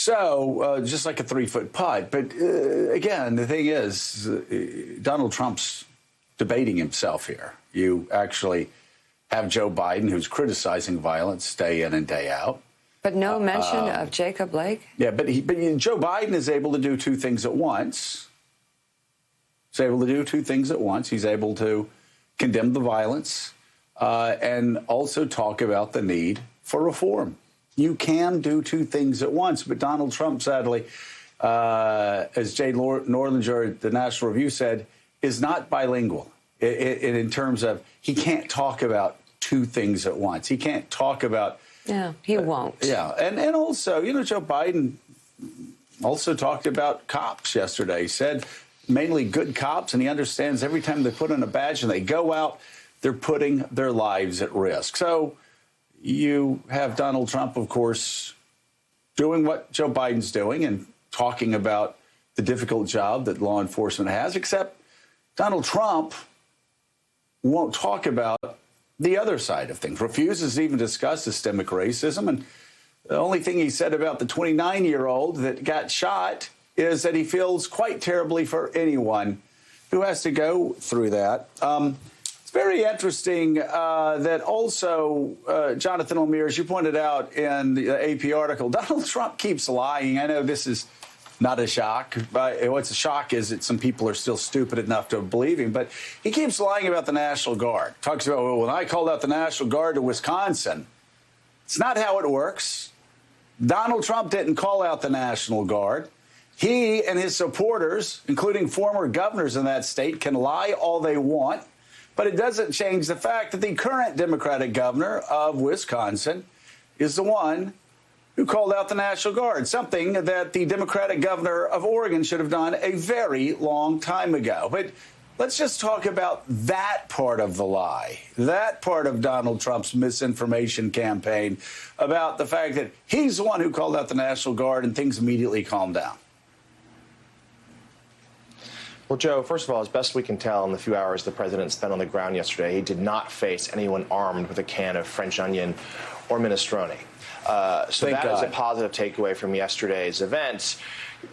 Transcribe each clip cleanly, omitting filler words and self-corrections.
So just like a 3-foot putt. But again, the thing is, Donald Trump's debating himself here. You actually have Joe Biden, who's criticizing violence day in and day out. But no mention of Jacob Blake? Yeah, but Joe Biden is able to do two things at once. He's able to do two things at once. He's able to condemn the violence and also talk about the need for reform. You can do two things at once, but Donald Trump, sadly, as Jay Norlinger at the National Review said, is not bilingual in terms of he can't talk about two things at once. He can't talk about... Yeah, he won't. Yeah, and also, Joe Biden also talked about cops yesterday. He said mainly good cops, and he understands every time they put on a badge and they go out, they're putting their lives at risk. So you have Donald Trump, of course, doing what Joe Biden's doing and talking about the difficult job that law enforcement has, except Donald Trump won't talk about the other side of things, refuses to even discuss systemic racism. And the only thing he said about the 29-year-old that got shot is that he feels quite terribly for anyone who has to go through that. It's very interesting that also, Jonathan O'Meara, as you pointed out in the AP article, Donald Trump keeps lying. I know this is not a shock. But what's a shock is that some people are still stupid enough to believe him. But he keeps lying about the National Guard. Talks about, well, when I called out the National Guard to Wisconsin, it's not how it works. Donald Trump didn't call out the National Guard. He and his supporters, including former governors in that state, can lie all they want. But it doesn't change the fact that the current Democratic governor of Wisconsin is the one who called out the National Guard, something that the Democratic governor of Oregon should have done a very long time ago. But let's just talk about that part of the lie, that part of Donald Trump's misinformation campaign about the fact that he's the one who called out the National Guard and things immediately calmed down. Well, Joe, first of all, as best we can tell in the few hours the president spent on the ground yesterday, he did not face anyone armed with a can of French onion or minestrone. So that is a positive takeaway from yesterday's event.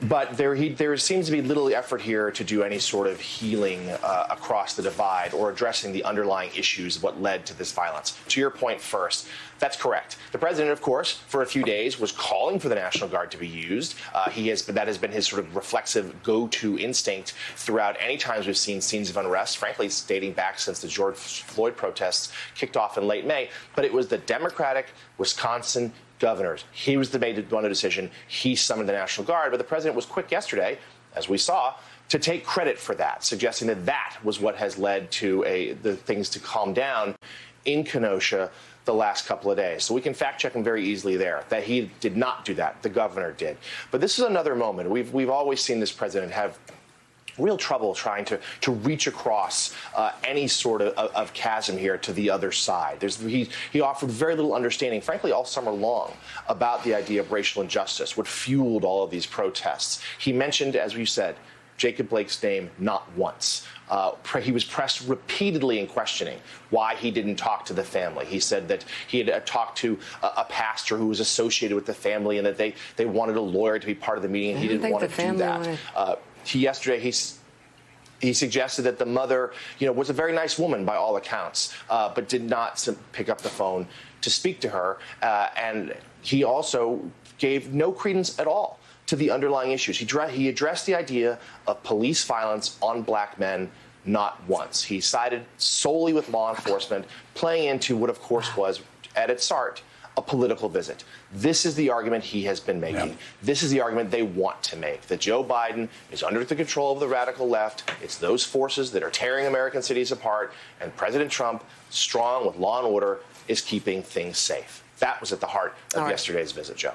But there seems to be little effort here to do any sort of healing across the divide or addressing the underlying issues of what led to this violence. To your point first, that's correct. The president, of course, for a few days was calling for the National Guard to be used. That has been his sort of reflexive go-to instinct throughout any times we've seen scenes of unrest, frankly, dating back since the George Floyd protests kicked off in late May. But it was the Democratic Wisconsin governors. He was the one decision. He summoned the National Guard. But the president was quick yesterday, as we saw, to take credit for that, suggesting that that was what has led to the things to calm down in Kenosha the last couple of days. So we can fact check him very easily there, that he did not do that. The governor did. But this is another moment. We've always seen this president have real trouble trying to reach across any sort of chasm here to the other side. He offered very little understanding, frankly, all summer long about the idea of racial injustice, what fueled all of these protests. He mentioned, as we said, Jacob Blake's name not once. He was pressed repeatedly in questioning why he didn't talk to the family. He said that he had talked to a pastor who was associated with the family and that they wanted a lawyer to be part of the meeting, and he didn't want to do that. Yesterday, he suggested that the mother, was a very nice woman by all accounts, but did not pick up the phone to speak to her. And he also gave no credence at all to the underlying issues. He addressed the idea of police violence on black men not once. He sided solely with law enforcement, playing into what, of course, was, at its start, a political visit. This is the argument he has been making. Yeah. This is the argument they want to make, that Joe Biden is under the control of the radical left. It's those forces that are tearing American cities apart, and President Trump, strong with law and order, is keeping things safe. That was at the heart of yesterday's visit, Joe.